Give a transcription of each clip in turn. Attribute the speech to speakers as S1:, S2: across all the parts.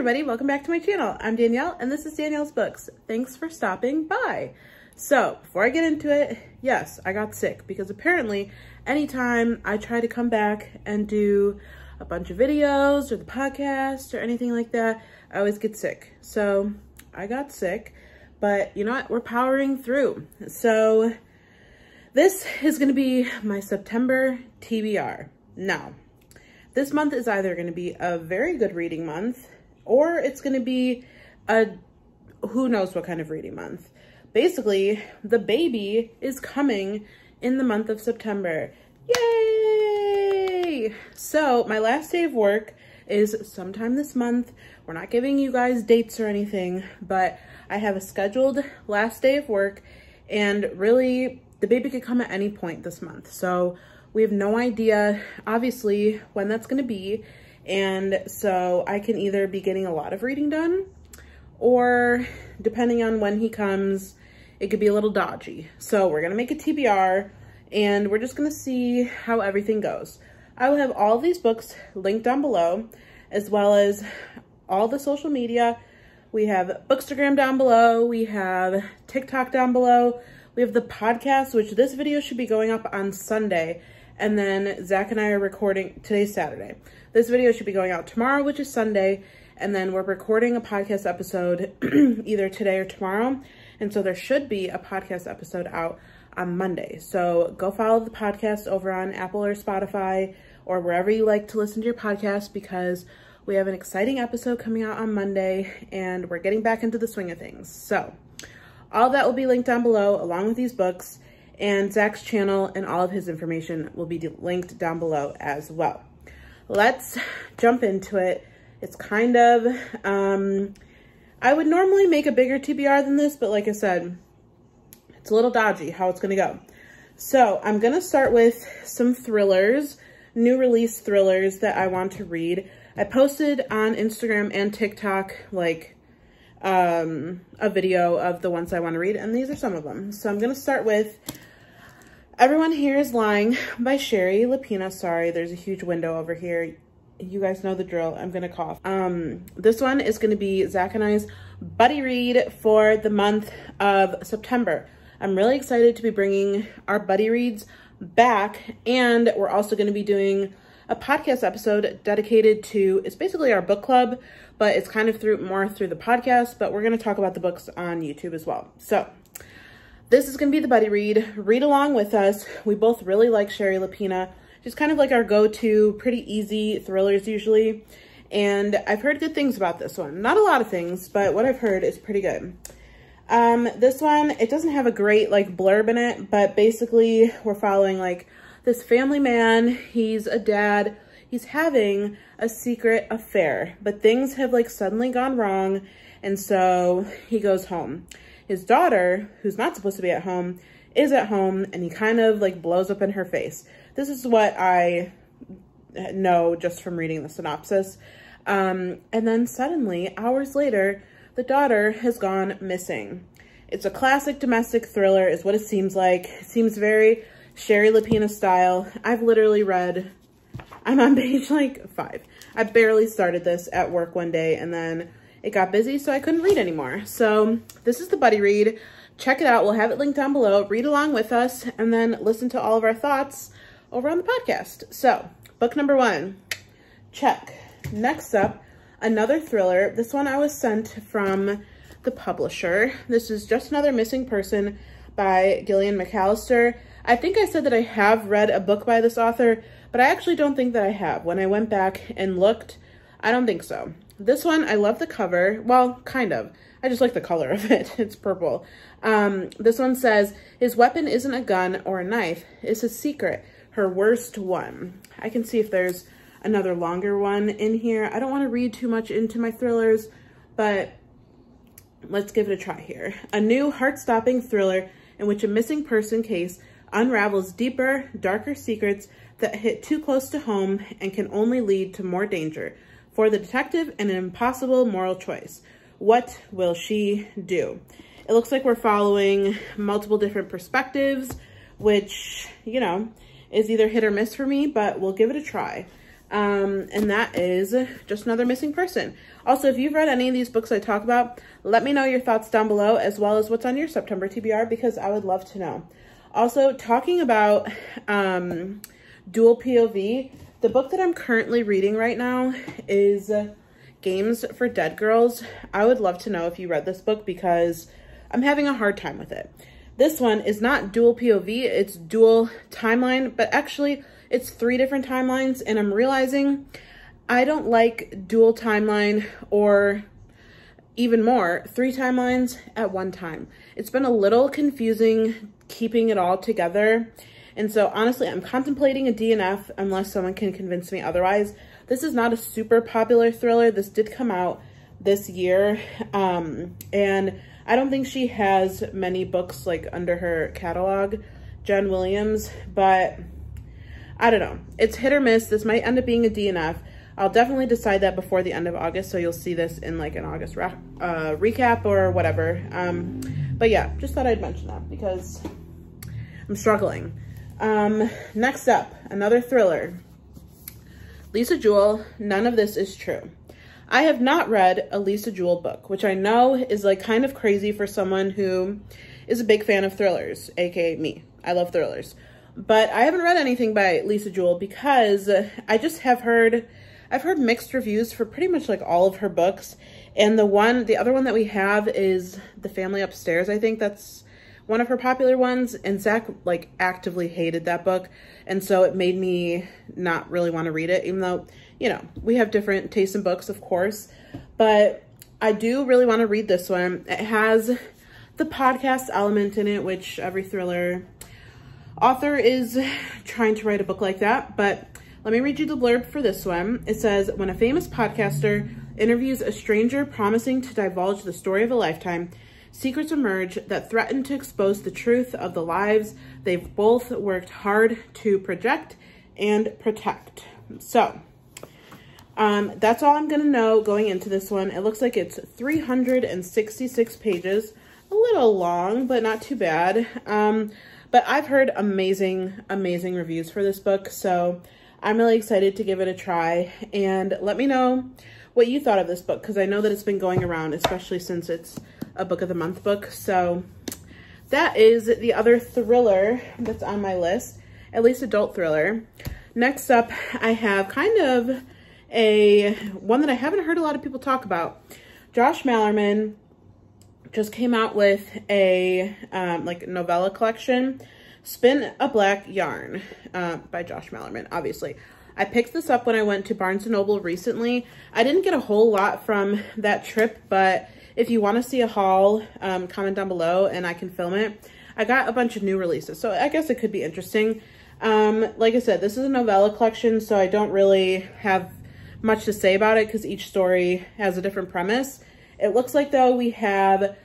S1: everybody, welcome back to my channel. I'm Danielle and this is Danielle's Books. Thanks for stopping by. So before I get into it, yes, I got sick because apparently anytime I try to come back and do a bunch of videos or the podcast or anything like that, I always get sick. So I got sick, but you know what? We're powering through. So this is going to be my September TBR. Now, this month is either going to be a very good reading month or it's going to be a who knows what kind of reading month. Basically, the baby is coming in the month of September. Yay! So my last day of work is sometime this month. We're not giving you guys dates or anything, but I have a scheduled last day of work, and really the baby could come at any point this month. So we have no idea, obviously, when that's going to be. And so I can either be getting a lot of reading done, or depending on when he comes, it could be a little dodgy. So we're going to make a TBR and we're just going to see how everything goes. I will have all these books linked down below, as well as all the social media. We have Bookstagram down below. We have TikTok down below. We have the podcast, which this video should be going up on Sunday. And then Zach and I are recording, today's Saturday. This video should be going out tomorrow, which is Sunday. And then we're recording a podcast episode either today or tomorrow. And so there should be a podcast episode out on Monday. So go follow the podcast over on Apple or Spotify or wherever you like to listen to your podcast, because we have an exciting episode coming out on Monday and we're getting back into the swing of things. So all of that will be linked down below along with these books. And Zach's channel and all of his information will be linked down below as well. Let's jump into it. It's kind of, I would normally make a bigger TBR than this, but like I said, it's a little dodgy how it's gonna go. So I'm gonna start with some thrillers, new release thrillers that I want to read. I posted on Instagram and TikTok, like, a video of the ones I want to read, and these are some of them. So I'm going to start with Everyone Here Is Lying by Shari Lapena. Sorry, there's a huge window over here. You guys know the drill. I'm going to cough. This one is going to be Zach and I's buddy read for the month of September. I'm really excited to be bringing our buddy reads back, and we're also going to be doing a podcast episode dedicated to, it's basically our book club, but it's kind of more through the podcast, but we're going to talk about the books on YouTube as well. So this is going to be the buddy read. Read along with us. We both really like Shari Lapena. She's kind of like our go-to, pretty easy thrillers usually. And I've heard good things about this one. Not a lot of things, but what I've heard is pretty good. This one, it doesn't have a great like blurb in it, but basically we're following like this family man. He's a dad. He's having a secret affair, but things have like suddenly gone wrong. And so he goes home. His daughter, who's not supposed to be at home, is at home, and he kind of like blows up in her face. This is what I know just from reading the synopsis. And then suddenly, hours later, the daughter has gone missing. It's a classic domestic thriller is what it seems like. It seems very Shari Lapena style. I've literally read, I'm on page like 5. I barely started this at work one day and then it got busy, so I couldn't read anymore. So this is the buddy read. Check it out. We'll have it linked down below. Read along with us and then listen to all of our thoughts over on the podcast. So book number 1, check. Next up, another thriller. This one I was sent from the publisher. This is Just Another Missing Person by Gillian McAllister. I think I said that I have read a book by this author, but I actually don't think that I have. When I went back and looked, I don't think so. This one, I love the cover. Well, kind of. I just like the color of it. It's purple. This one says, his weapon isn't a gun or a knife. It's a secret, her worst one. I can see if there's another longer one in here. I don't want to read too much into my thrillers, but let's give it a try here. A new heart-stopping thriller in which a missing person case unravels deeper, darker secrets that hit too close to home and can only lead to more danger. For the detective, and an impossible moral choice. What will she do? It looks like we're following multiple different perspectives, which, you know, is either hit or miss for me, but we'll give it a try. And that is Just Another Missing Person. Also, if you've read any of these books I talk about, let me know your thoughts down below, as well as what's on your September TBR, because I would love to know. Also, talking about dual POV, the book that I'm currently reading right now is Games for Dead Girls. I would love to know if you read this book, because I'm having a hard time with it. This one is not dual POV, it's dual timeline, but actually it's 3 different timelines, and I'm realizing I don't like dual timeline, or even more, 3 timelines at one time. It's been a little confusing keeping it all together. And so honestly, I'm contemplating a DNF unless someone can convince me otherwise. This is not a super popular thriller. This did come out this year. And I don't think she has many books like under her catalog, Jen Williams, but I don't know. It's hit or miss. This might end up being a DNF. I'll definitely decide that before the end of August, so you'll see this in like an August recap or whatever. But yeah, just thought I'd mention that because I'm struggling. Next up, another thriller. Lisa Jewell, None of This Is True. I have not read a Lisa Jewell book, which I know is like kind of crazy for someone who is a big fan of thrillers, aka me. I love thrillers. But I haven't read anything by Lisa Jewell because I just have heard, I've heard mixed reviews for pretty much like all of her books. And the other one that we have is The Family Upstairs. I think that's one of her popular ones. And Zach like actively hated that book. And so it made me not really want to read it, even though, you know, we have different tastes in books, of course. But I do really want to read this one. It has the podcast element in it, which every thriller author is trying to write a book like that. But let me read you the blurb for this one. It says, when a famous podcaster interviews a stranger promising to divulge the story of a lifetime, secrets emerge that threaten to expose the truth of the lives they've both worked hard to project and protect. So that's all I'm gonna know going into this one. It looks like it's 366 pages, a little long, but not too bad. But I've heard amazing reviews for this book, so I'm really excited to give it a try. And let me know what you thought of this book, because I know that it's been going around, especially since it's a book of the month book. So that is the other thriller that's on my list, at least adult thriller. Next up, I have kind of one that I haven't heard a lot of people talk about. Josh Malerman just came out with a like novella collection, Spin a Black Yarn, by Josh Malerman, obviously. I picked this up when I went to Barnes & Noble recently. I didn't get a whole lot from that trip, but if you want to see a haul, comment down below and I can film it. I got a bunch of new releases, so I guess it could be interesting. Like I said, this is a novella collection, so I don't really have much to say about it because each story has a different premise. It looks like, though, we have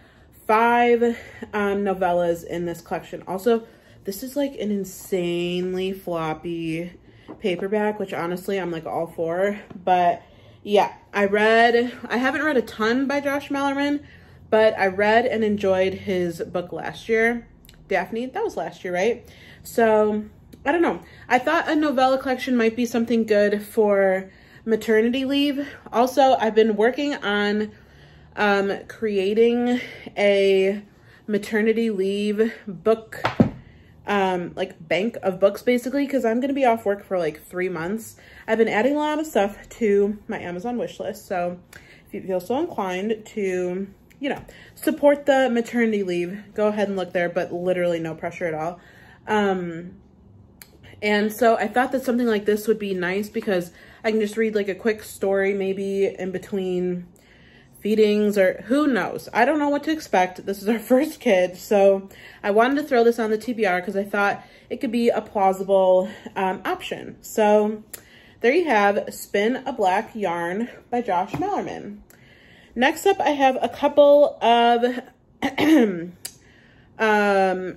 S1: 5 novellas in this collection. Also, this is like an insanely floppy paperback, which honestly I'm like all for. But yeah, I haven't read a ton by Josh Malerman, but I read and enjoyed his book last year. Daphne, that was last year, right? So I don't know. I thought a novella collection might be something good for maternity leave. Also, I've been working on creating a maternity leave book like bank of books, basically, because I'm gonna be off work for like 3 months. I've been adding a lot of stuff to my Amazon wish list, so if you feel so inclined to, you know, support the maternity leave, go ahead and look there, but literally no pressure at all. And so I thought that something like this would be nice because I can just read like a quick story maybe in between feedings, or who knows. I don't know what to expect. This is our first kid, so I wanted to throw this on the TBR because I thought it could be a plausible option. So there you have Spin a Black Yarn by Josh Malerman. Next up, I have a couple of I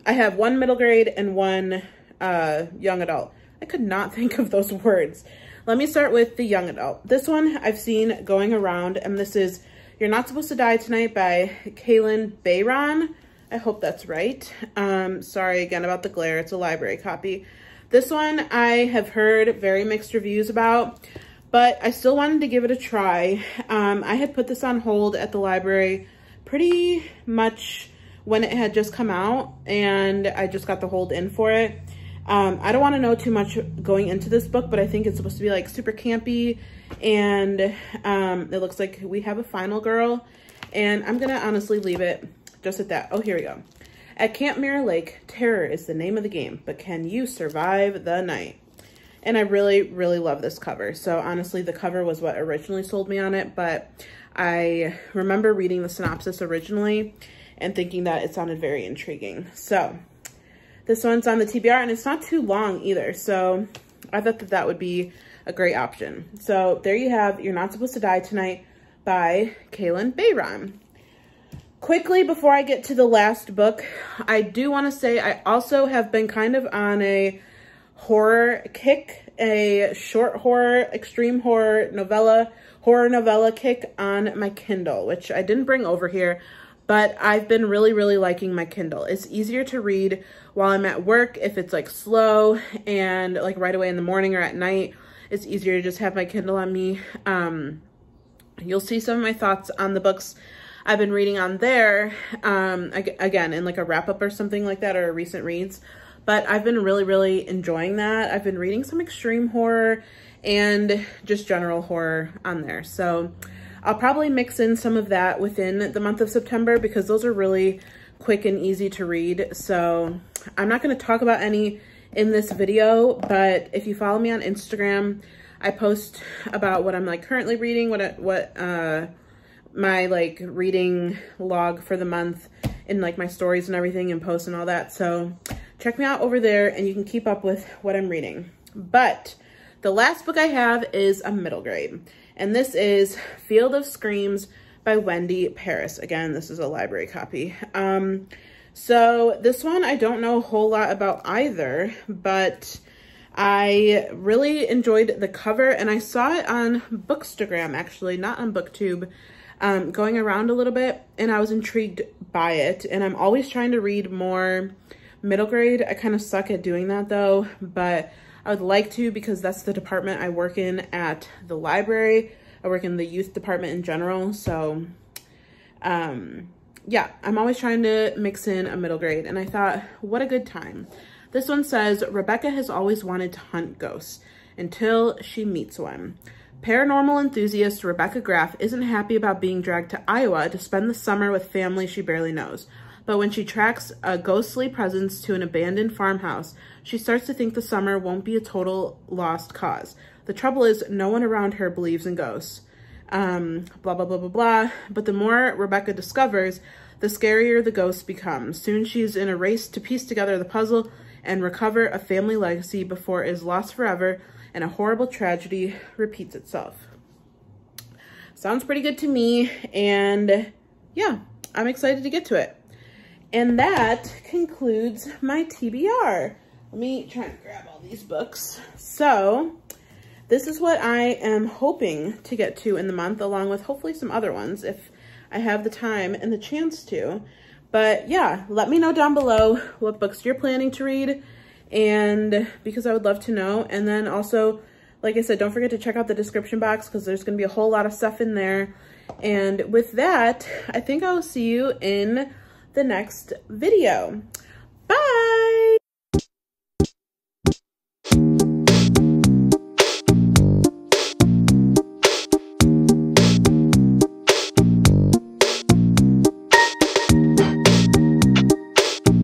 S1: have one middle grade and one young adult. I could not think of those words. Let me start with the young adult. This one I've seen going around, and this is You're Not Supposed to Die Tonight by Kaylin Bayron. I hope that's right. Sorry again about the glare. It's a library copy. This one I have heard very mixed reviews about, but I still wanted to give it a try. I had put this on hold at the library pretty much when it had just come out, and I just got the hold in for it. I don't want to know too much going into this book, but I think it's supposed to be like super campy, and it looks like we have a final girl, and I'm gonna honestly leave it just at that. Oh, here we go. At Camp Mirror Lake, terror is the name of the game, but can you survive the night? And I really, really love this cover. So honestly, the cover was what originally sold me on it, but I remember reading the synopsis originally and thinking that it sounded very intriguing. So this one's on the TBR, and it's not too long either. So I thought that that would be a great option. So there you have You're Not Supposed to Die Tonight by Kaylin Bayron. Quickly, before I get to the last book, I do want to say I also have been kind of on a horror kick, a short horror, extreme horror novella kick on my Kindle, which I didn't bring over here, but I've been really, really liking my Kindle. It's easier to read while I'm at work if it's like slow and like right away in the morning or at night. It's easier to just have my Kindle on me. You'll see some of my thoughts on the books I've been reading on there, again, in like a wrap up or something like that, or a recent reads. But I've been really, really enjoying that. I've been reading some extreme horror and just general horror on there. So I'll probably mix in some of that within the month of September because those are really quick and easy to read. So I'm not going to talk about any in this video, but if you follow me on Instagram, I post about what I'm like currently reading, what my like reading log for the month in like my stories and everything and posts and all that. So check me out over there and you can keep up with what I'm reading. But the last book I have is a middle grade, and this is Field of Screams by Wendy Paris. Again, this is a library copy. So this one I don't know a whole lot about either, but I really enjoyed the cover, and I saw it on Bookstagram, actually, not on BookTube, going around a little bit, and I was intrigued by it. And I'm always trying to read more middle grade. I kind of suck at doing that though, but I would like to because that's the department I work in at the library. I work in the youth department in general. So yeah, I'm always trying to mix in a middle grade, and I thought, what a good time. This one says, Rebecca has always wanted to hunt ghosts until she meets one. Paranormal enthusiast Rebecca Graff isn't happy about being dragged to Iowa to spend the summer with family she barely knows. But when she tracks a ghostly presence to an abandoned farmhouse, she starts to think the summer won't be a total lost cause. The trouble is, no one around her believes in ghosts. Blah, blah, blah, blah, blah. But the more Rebecca discovers, the scarier the ghost becomes. Soon she's in a race to piece together the puzzle and recover a family legacy before it is lost forever and a horrible tragedy repeats itself. Sounds pretty good to me, and yeah, I'm excited to get to it. And that concludes my TBR. Let me try and grab all these books. So this is what I am hoping to get to in the month, along with hopefully some other ones if I have the time and the chance to. But yeah, let me know down below what books you're planning to read, and because I would love to know. And then also, like I said, don't forget to check out the description box because there's going to be a whole lot of stuff in there. And with that, I think I will see you in the next video. Bye!